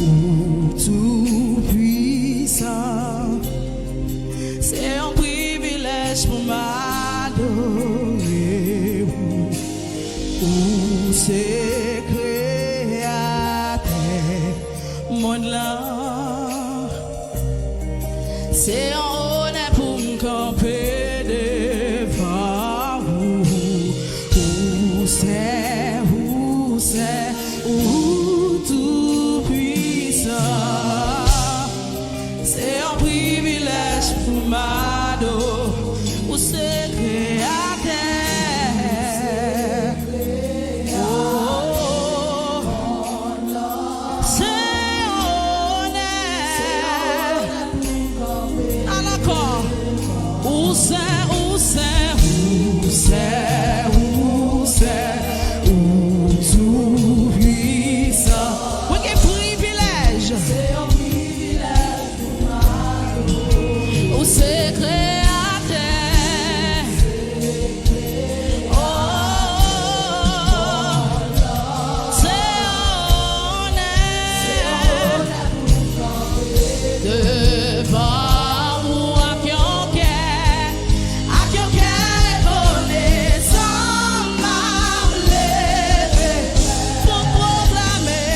où tout puissant. C'est un privilège pour m'adorer. Où c'est créateur, monde là. C'est un honneur pour me camper devant vous. Où c'est, où tout puissant. C'est un privilège pour m'adorer. Où c'est créateur. Oh, c'est un honneur. Alors, où c'est, où tout puissant. Oui, quel privilège. C'est un privilège pour m'adorer. Où c'est créateur. Oh, c'est un honneur. Devant vous à qui on quer, connaissant ma levée pour proclamer.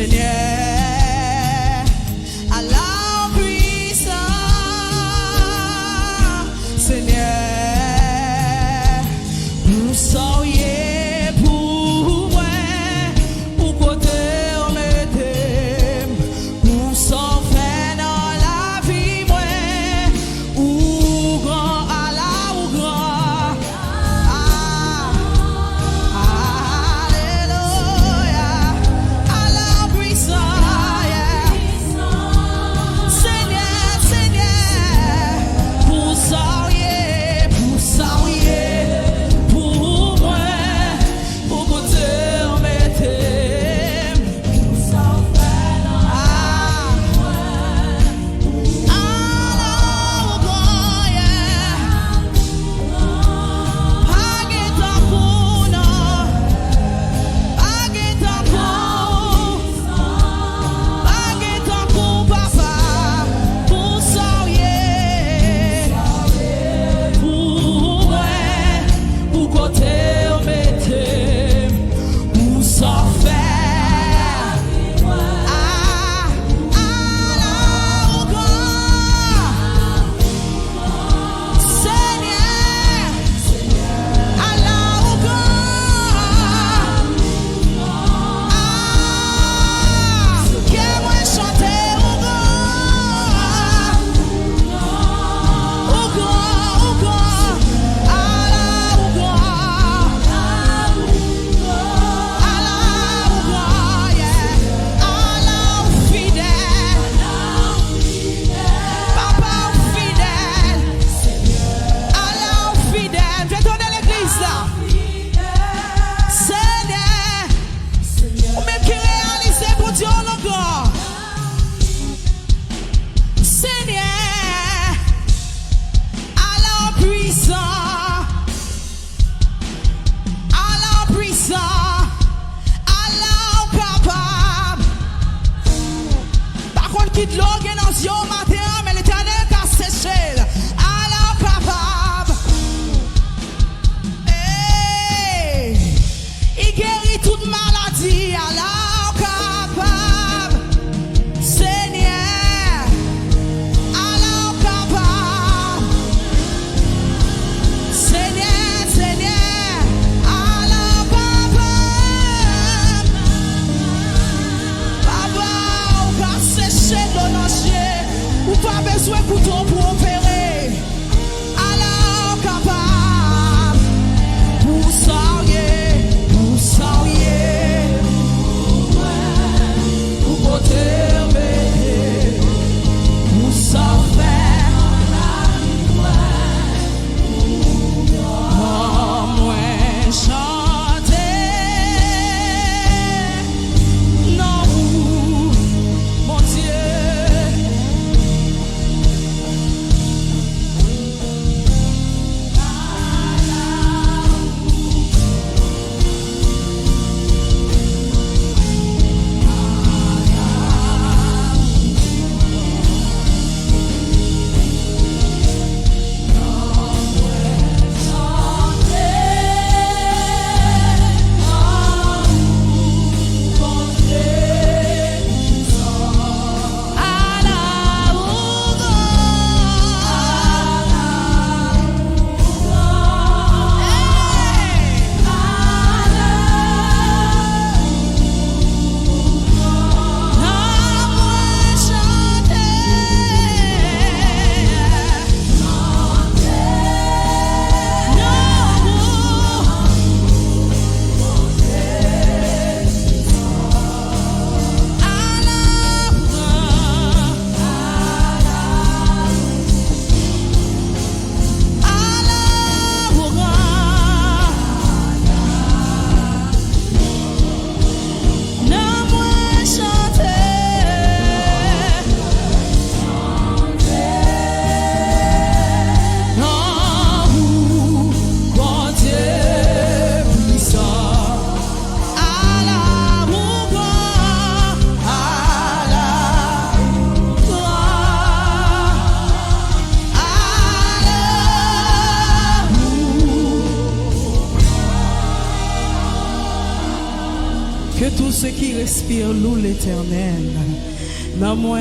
Seigneur, à la puissance, Seigneur, vous seriez pour moi, pour côté on m'aide, pour s'en faire dans la vie, moi, ou grand à la ou grand. Alléluia, à la puissance, Seigneur, Seigneur, pour saurier, pour moi, pour côté on m'aide, pour s'en faire dans la vie, moi, à la ou grand, quitte l'organisation matin, mais l'éternel t'a séché. Alors capable. Hey, il guérit toute maladie. Alors capable. Seigneur. Alors capable. Seigneur, Seigneur. Alors capable. Papa, on va sécher dans nos chiens. Ou pas besoin de couteau pour opérer. Alors capable. Pour saurier. Pour côté embêté. Pour s'en faire. Oh, moi chanter. Non, mon Dieu. Que tous ceux qui respirent louent l'Éternel. Non, moi,